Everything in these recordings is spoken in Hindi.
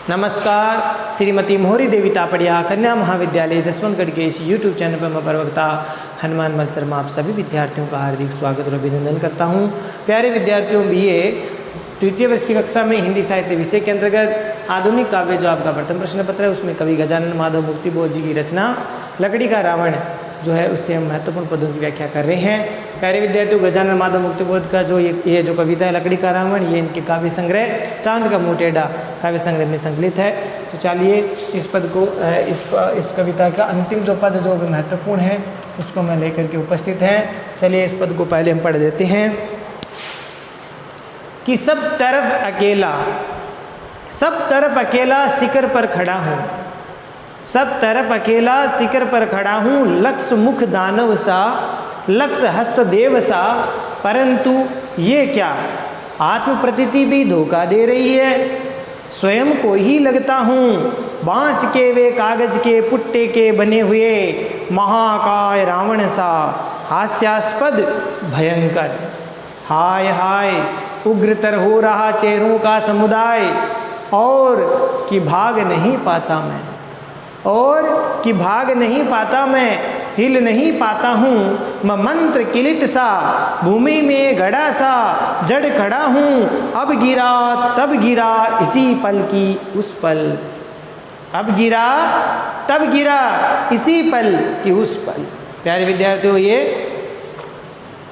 नमस्कार। श्रीमती मोहरी देवी तापड़िया कन्या महाविद्यालय जसवंतगढ़ के इस यूट्यूब चैनल पर मैं प्रवक्ता हनुमान मल शर्मा आप सभी विद्यार्थियों का हार्दिक स्वागत और अभिनंदन करता हूं। प्यारे विद्यार्थियों, बीए तृतीय वर्ष की कक्षा में हिंदी साहित्य विषय के अंतर्गत आधुनिक काव्य जो आपका प्रथम प्रश्न पत्र है उसमें कवि गजानन माधव मुक्तिबोध जी की रचना लकड़ी का रावण जो है उससे हम महत्वपूर्ण पदों की व्याख्या कर रहे हैं। प्यारे विद्यार्थियों, गजानन माधव मुक्तिबोध का जो ये जो कविता है लकड़ी का रावण, ये इनके काव्य संग्रह चांद का मुंह टेढ़ा काव्य संग्रह में संकलित है। तो चलिए इस पद को इस कविता का अंतिम जो पद जो महत्वपूर्ण है उसको मैं लेकर के उपस्थित हैं। चलिए इस पद को पहले हम पढ़ देते हैं कि सब तरफ अकेला शिखर पर खड़ा हूँ, सब तरफ अकेला शिखर पर खड़ा हूँ, लक्ष्य मुख दानव सा, लक्ष्य हस्त देव सा, परंतु ये क्या आत्म प्रतीति भी धोखा दे रही है। स्वयं को ही लगता हूँ बांस के वे कागज के पुट्टे के बने हुए महाकाय रावण सा, हास्यास्पद भयंकर। हाय हाय उग्रतर हो रहा चेहरों का समुदाय, और कि भाग नहीं पाता मैं, और कि भाग नहीं पाता मैं, हिल नहीं पाता हूँ मैं मंत्र किलित सा, भूमि में गड़ा सा जड़ खड़ा हूँ। अब गिरा तब गिरा इसी पल की उस पल, अब गिरा तब गिरा इसी पल की उस पल। प्यारे विद्यार्थियों, ये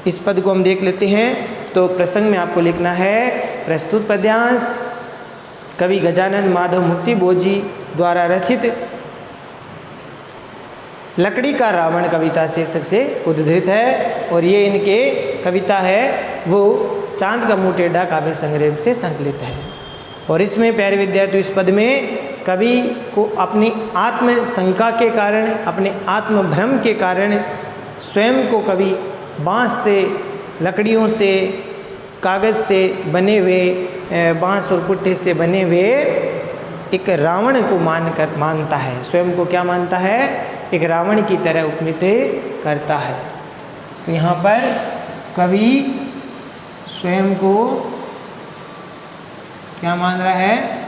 इस पद को हम देख लेते हैं। तो प्रसंग में आपको लिखना है प्रस्तुत पद्यांश कवि गजानन माधव मुक्तिबोध जी द्वारा रचित लकड़ी का रावण कविता शीर्षक से उद्धृत है, और ये इनके कविता है वो चांद का मुंह टेढ़ा काव्य संग्रह से संकलित है। और इसमें प्यारे विद्यार्थियों इस पद में कवि को अपनी आत्म शंका के कारण, अपने आत्म भ्रम के कारण स्वयं को कवि बांस से, लकड़ियों से, कागज़ से बने हुए, बांस और पुट्टे से बने हुए एक रावण को मानता है। स्वयं को क्या मानता है? एक रावण की तरह उपमित करता है। तो यहाँ पर कवि स्वयं को क्या मान रहा है?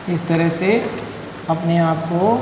इस तरह से अपने आप को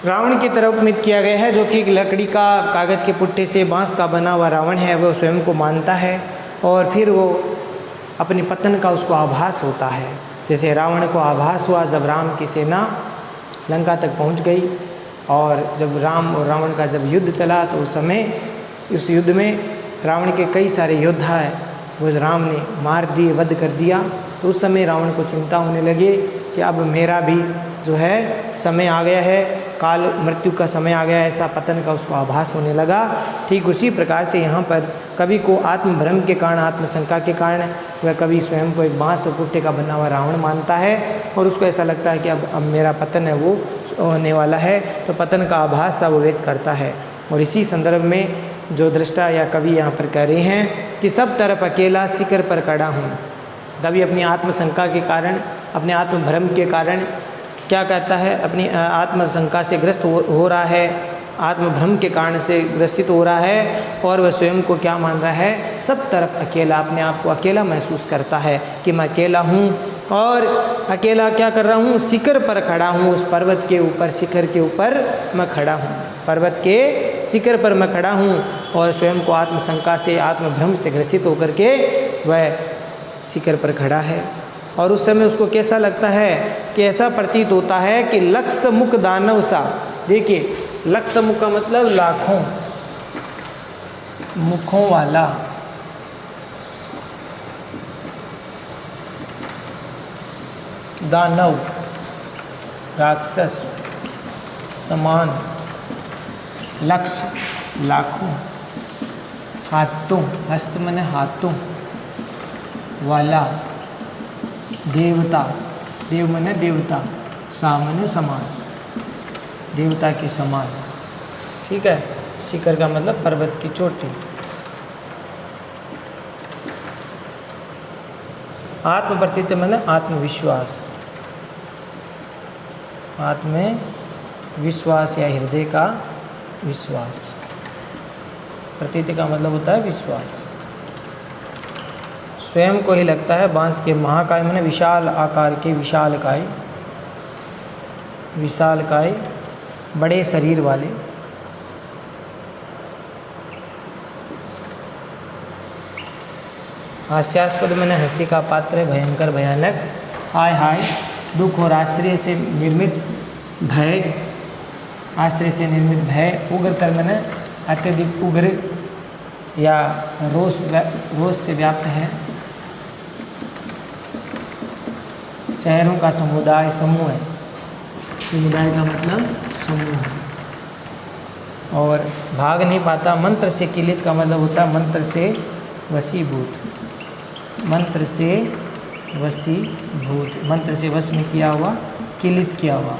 रावण की तरफ उपमित किया गया है, जो कि लकड़ी का, कागज़ के पुट्टे से बांस का बना हुआ रावण है, वह स्वयं को मानता है और फिर वो अपने पतन का उसको आभास होता है। जैसे रावण को आभास हुआ जब राम की सेना लंका तक पहुंच गई, और जब राम और रावण का जब युद्ध चला तो उस समय उस युद्ध में रावण के कई सारे योद्धा है वो राम ने मार दिए, वध कर दिया। तो उस समय रावण को चिंता होने लगे कि अब मेरा भी जो है समय आ गया है, काल मृत्यु का समय आ गया है, ऐसा पतन का उसको आभास होने लगा। ठीक उसी प्रकार से यहाँ पर कवि को आत्मभ्रम के कारण, आत्मशंका के कारण वह कवि स्वयं को एक बाँस और पुट्टे का बना हुआ रावण मानता है, और उसको ऐसा लगता है कि अब मेरा पतन है वो होने वाला है, तो पतन का आभास सा वो व्यक्त करता है। और इसी संदर्भ में जो दृष्टा या कवि यहाँ पर कह रहे हैं कि सब तरफ अकेला शिखर पर खड़ा हूँ। कवि अपनी आत्मशंका के कारण, अपने आत्मभ्रम के कारण क्या कहता है, अपनी आत्मशंका से ग्रस्त हो रहा है, आत्मभ्रम के कारण से ग्रसित हो रहा है, और वह स्वयं को क्या मान रहा है, सब तरफ अकेला, अपने आप को अकेला महसूस करता है कि मैं अकेला हूँ। और अकेला क्या कर रहा हूँ, शिखर पर खड़ा हूँ, उस पर्वत के ऊपर, शिखर के ऊपर मैं खड़ा हूँ, पर्वत के शिखर पर मैं खड़ा हूँ, और स्वयं को आत्मशंका से, आत्मभ्रम से ग्रसित होकर के वह शिखर पर खड़ा है। और उस समय उसको कैसा लगता है कि ऐसा प्रतीत होता है कि लक्ष मुख दानव सा। देखिए, लक्ष मुख का मतलब लाखों मुखों वाला, दानव राक्षस समान, लक्ष लाखों, हाथों, हस्त मने हाथों वाला, देवता, देव मने देवता, सा मने समान, देवता के समान। ठीक है, शिखर का मतलब पर्वत की चोटी। आत्मप्रतीत मने आत्मविश्वास, आत्मविश्वास या हृदय का विश्वास। प्रतीति का मतलब होता है विश्वास। स्वयं को ही लगता है बांस के महाकाय माने विशाल आकार के, विशालकाय, विशालकाय बड़े शरीर वाले। हास्यास्पद मैंने हंसी का पात्र, भयंकर भयानक, हाय हाय दुख और आश्रय से निर्मित भय, आश्रय से निर्मित भय, उग्रतर मैंने अत्यधिक उग्र या रोष से व्याप्त है। चेहरों का समुदाय, समूह है, समुदाय का मतलब समूह है। और भाग नहीं पाता, मंत्र से किलित का मतलब होता है मंत्र से वशीभूत, मंत्र से वशीभूत, मंत्र से वश में किया हुआ, किलित किया हुआ।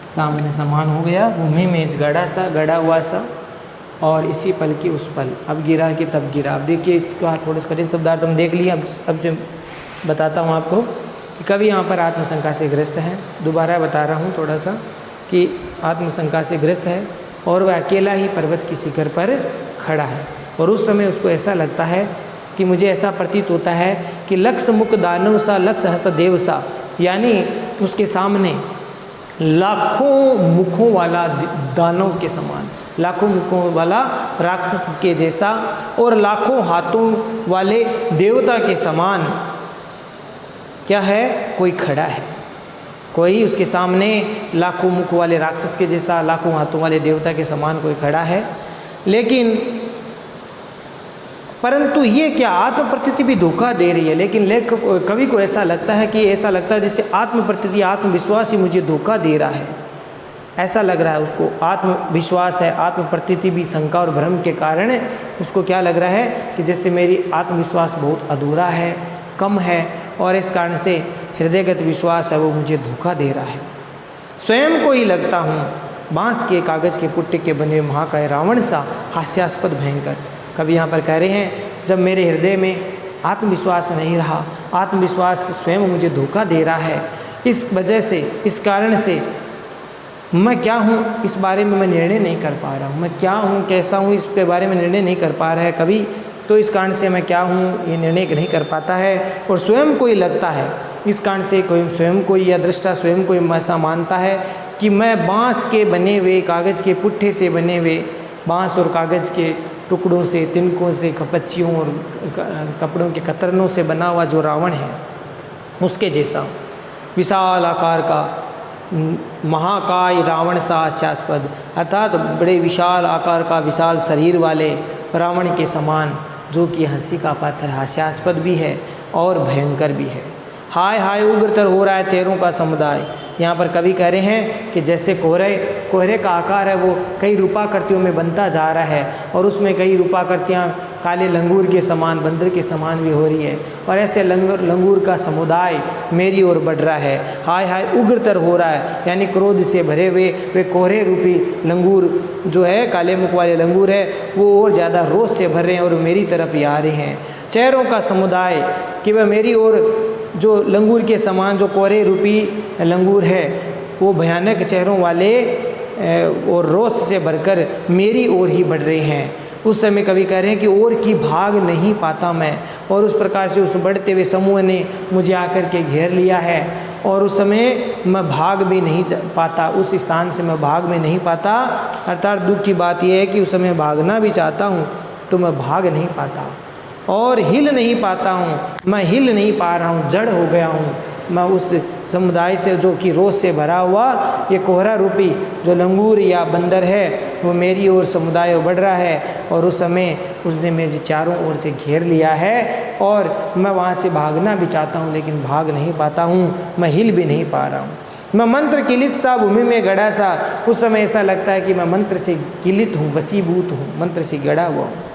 सामने समान हो गया, भूमि में गड़ा सा, गड़ा हुआ सा, और इसी पल की उस पल, अब गिरा कि तब गिरा। अब देखिए इसका थोड़े कठिन शब्दार्थ हम देख लिए, अब से बताता हूँ आपको कि कवि यहाँ पर आत्मशंका से ग्रस्त है। दोबारा बता रहा हूँ थोड़ा सा कि आत्मशंका से ग्रस्त है, और वह अकेला ही पर्वत की शिखर पर खड़ा है। और उस समय उसको ऐसा लगता है कि मुझे ऐसा प्रतीत होता है कि लक्ष मुख दानव सा, लक्ष हस्त देव सा, यानी उसके सामने लाखों मुखों वाला दानव के समान, लाखों मुखों वाला राक्षस के जैसा, और लाखों हाथों वाले देवता के समान क्या है, कोई खड़ा है। कोई उसके सामने लाखों मुख वाले राक्षस के जैसा, लाखों हाथों वाले देवता के समान कोई खड़ा है। लेकिन परंतु ये क्या आत्मप्रतीति भी धोखा दे रही है। लेकिन कवि को ऐसा लगता है कि ऐसा लगता है जैसे आत्मप्रतीति, आत्मविश्वास ही मुझे धोखा दे रहा है, ऐसा लग रहा है उसको। आत्मविश्वास है, आत्मप्रतीति भी शंका और भ्रम के कारण उसको क्या लग रहा है कि जैसे मेरी आत्मविश्वास बहुत अधूरा है, कम है, और इस कारण से हृदयगत विश्वास है वो मुझे धोखा दे रहा है। स्वयं को ही लगता हूँ बांस के, कागज के पुट्टे के बने महाकाय रावण सा, हास्यास्पद भयंकर। कभी यहाँ पर कह रहे हैं जब मेरे हृदय में आत्मविश्वास नहीं रहा, आत्मविश्वास स्वयं मुझे धोखा दे रहा है, इस वजह से, इस कारण से मैं क्या हूँ इस बारे में मैं निर्णय नहीं कर पा रहा हूँ। मैं क्या हूँ, कैसा हूँ, इसके बारे में निर्णय नहीं कर पा रहा है कवि। तो इस कारण से मैं क्या हूँ ये निर्णय नहीं कर पाता है, और स्वयं को ही लगता है, इस कारण से कोई स्वयं को या दृष्टा स्वयं को ऐसा मानता है कि मैं बांस के बने हुए, कागज़ के पुट्ठे से बने हुए, बांस और कागज़ के टुकड़ों से, तिनकों से, कपच्चियों और कपड़ों के कतरनों से बना हुआ जो रावण है उसके जैसा विशाल आकार का महाकाय रावण सा हास्यास्पद, अर्थात बड़े विशाल आकार का विशाल शरीर वाले रावण के समान, जो कि हंसी का पात्र हास्यास्पद भी है और भयंकर भी है। हाय हाय उग्रतर हो रहा है चेहरों का समुदाय। यहाँ पर कवि कह रहे हैं कि जैसे कोहरे का आकार है वो कई रूपाकृतियों में बनता जा रहा है और उसमें कई रूपाकृतियाँ काले लंगूर के समान, बंदर के समान भी हो रही है, और ऐसे लंगूर का समुदाय मेरी ओर बढ़ रहा है। हाय हाय उग्रतर हो रहा है, यानी क्रोध से भरे हुए वे कोहरे रूपी लंगूर जो है, काले मुख वाले लंगूर है, वो और ज़्यादा रोष से भर रहे हैं और मेरी तरफ ही आ रहे हैं। चेहरों का समुदाय कि वह मेरी ओर जो लंगूर के समान जो कोहरे रूपी लंगूर है वो भयानक चेहरों वाले और रोष से भरकर मेरी ओर ही बढ़ रहे हैं। उस समय कवि कह रहे हैं कि और की भाग नहीं पाता मैं, और उस प्रकार से उस बढ़ते हुए समूह ने मुझे आकर के घेर लिया है और उस समय मैं भाग भी नहीं पाता, उस स्थान से मैं भाग में नहीं पाता। अर्थात दुख की बात यह है कि उस समय भागना भी चाहता हूँ तो मैं भाग नहीं पाता और हिल नहीं पाता हूँ, मैं हिल नहीं पा रहा हूँ, जड़ हो गया हूँ मैं उस समुदाय से जो कि रोष से भरा हुआ ये कोहरा रूपी जो लंगूर या बंदर है वो मेरी ओर समुदाय बढ़ रहा है, और उस समय उसने मेरे चारों ओर से घेर लिया है और मैं वहाँ से भागना भी चाहता हूँ लेकिन भाग नहीं पाता हूँ, मैं हिल भी नहीं पा रहा हूँ। मैं मंत्र किलित सा भूमि में गड़ा सा, उस समय ऐसा लगता है कि मैं मंत्र से किलित हूँ, वशीभूत हूँ, मंत्र से गड़ा हुआ हूँ,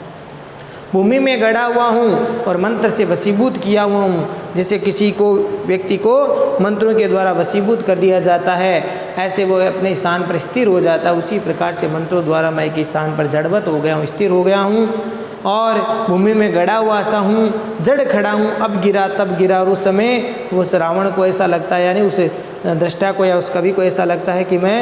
भूमि में गड़ा हुआ हूँ और मंत्र से वशीभूत किया हुआ हूँ। जैसे किसी को व्यक्ति को मंत्रों के द्वारा वशीभूत कर दिया जाता है, ऐसे वो अपने स्थान पर स्थिर हो जाता है, उसी प्रकार से मंत्रों द्वारा मैं एक स्थान पर जड़वत हो गया हूँ, स्थिर हो गया हूँ और भूमि में गड़ा हुआ सा हूँ, जड़ खड़ा हूँ, अब गिरा तब गिरा। और उस समय उस रावण को ऐसा लगता है, यानी उस दृष्टा को या उस कवि को ऐसा लगता है कि मैं,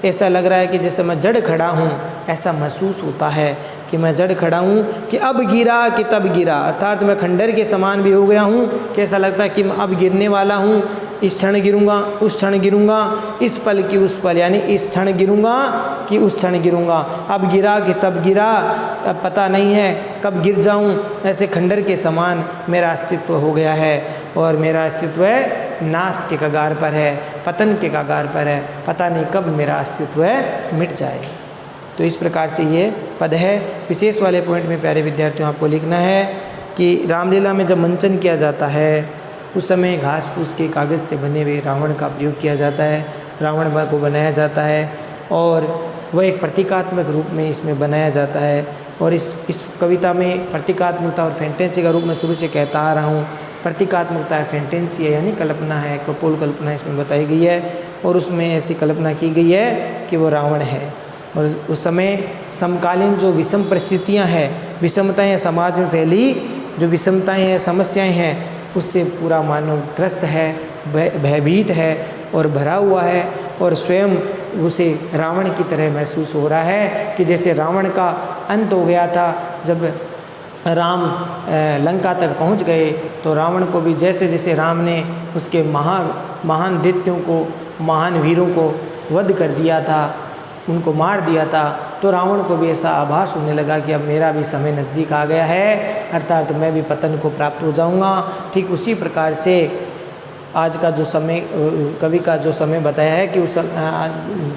ऐसा लग रहा है कि जैसे मैं जड़ खड़ा हूँ, ऐसा महसूस होता है कि मैं जड़ खड़ा हूँ कि अब गिरा कि तब गिरा, अर्थात मैं खंडर के समान भी हो गया हूँ कि ऐसा लगता है कि मैं अब गिरने वाला हूँ, इस क्षण गिरूँगा, उस क्षण गिरूँगा, इस पल की उस पल, यानी इस क्षण गिरूँगा कि उस क्षण गिरूँगा, अब गिरा कि तब गिरा, अब पता नहीं है कब गिर जाऊँ। ऐसे खंडर के समान मेरा अस्तित्व हो गया है और मेरा अस्तित्व नाश के कगार पर है, पतन के कगार पर है, पता नहीं कब मेरा अस्तित्व मिट जाए। तो इस प्रकार से ये पद है। विशेष वाले पॉइंट में प्यारे विद्यार्थियों आपको लिखना है कि रामलीला में जब मंचन किया जाता है उस समय घास फूस के कागज़ से बने हुए रावण का प्रयोग किया जाता है, रावण को बनाया जाता है और वह एक प्रतीकात्मक रूप में इसमें बनाया जाता है। और इस कविता में प्रतीकात्मकता और फैंटेंसी का रूप में शुरू से कहता आ रहा हूँ। प्रतीकात्मकता है, फैंटेंसी है, यानी कल्पना है, कपोल कल्पना इसमें बताई गई है और उसमें ऐसी कल्पना की गई है कि वो रावण है। और उस समय समकालीन जो विषम परिस्थितियां हैं, विषमताएं समाज में फैली, जो विषमताएं हैं, समस्याएं हैं, उससे पूरा मानव त्रस्त है, भयभीत है और भरा हुआ है और स्वयं उसे रावण की तरह महसूस हो रहा है कि जैसे रावण का अंत हो गया था। जब राम लंका तक पहुंच गए तो रावण को भी जैसे जैसे राम ने उसके महान दैत्यों को, महान वीरों को वध कर दिया था, उनको मार दिया था, तो रावण को भी ऐसा आभास होने लगा कि अब मेरा भी समय नज़दीक आ गया है, अर्थात मैं भी पतन को प्राप्त हो जाऊंगा। ठीक उसी प्रकार से आज का जो समय, कवि का जो समय बताया है कि उस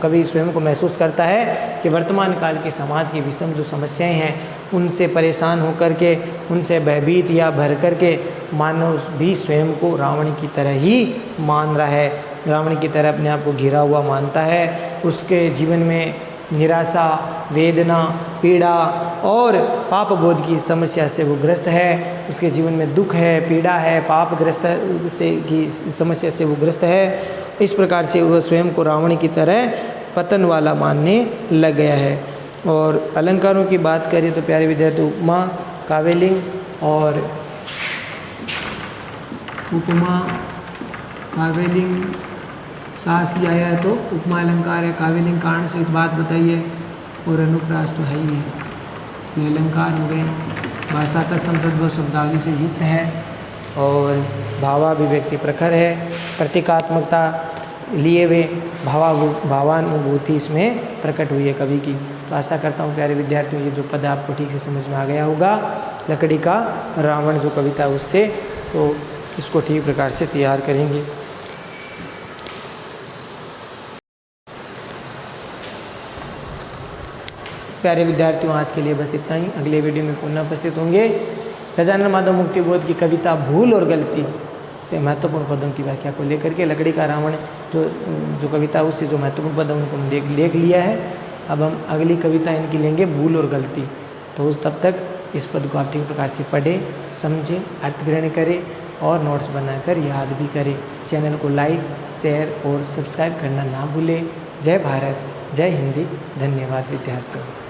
कवि स्वयं को महसूस करता है कि वर्तमान काल के समाज की विषम जो समस्याएं हैं उनसे परेशान होकर के, उनसे भयभीत या भर कर के मानव भी स्वयं को रावण की तरह ही मान रहा है, रावण की तरह अपने आप को घिरा हुआ मानता है। उसके जीवन में निराशा, वेदना, पीड़ा और पाप बोध की समस्या से वो ग्रस्त है। उसके जीवन में दुख है, पीड़ा है, पाप ग्रस्त से की समस्या से वो ग्रस्त है। इस प्रकार से वह स्वयं को रावण की तरह पतन वाला मानने लग गया है। और अलंकारों की बात करें तो प्यारे विद्यार्थी, उपमा, काव्यलिंग और उपमा, काव्यलिंग सास ही आया है तो उपमा अलंकार है, काव्यलिंग कारण से एक बात बताइए और अनुप्रास तो है ही है। ये अलंकार हो गए, भाषा तत्सम तद्भव शब्दावली से युक्त है और भावाभिव्यक्ति प्रखर है, प्रतीकात्मकता लिए हुए भावानुभूति इसमें प्रकट हुई है कवि की। तो आशा करता हूँ प्यारे विद्यार्थियों ये जो पद आपको ठीक से समझ में आ गया होगा। लकड़ी का रावण जो कविता उससे, तो इसको ठीक प्रकार से तैयार करेंगे। प्यारे विद्यार्थियों आज के लिए बस इतना ही। अगले वीडियो में पुनः उपस्थित होंगे। गजानन माधव मुक्तिबोध की कविता भूल और गलती से महत्वपूर्ण पदों की व्याख्या को लेकर के, लकड़ी का रावण जो कविता उससे जो महत्वपूर्ण पद उनको देख लिया है। अब हम अगली कविता इनकी लेंगे भूल और गलती। तो तब तक इस पद को आप ठीक प्रकार से पढ़ें, समझें, अर्थ ग्रहण करें और नोट्स बनाकर याद भी करें। चैनल को लाइक, शेयर और सब्सक्राइब करना ना भूलें। जय भारत, जय हिंदी। धन्यवाद विद्यार्थियों।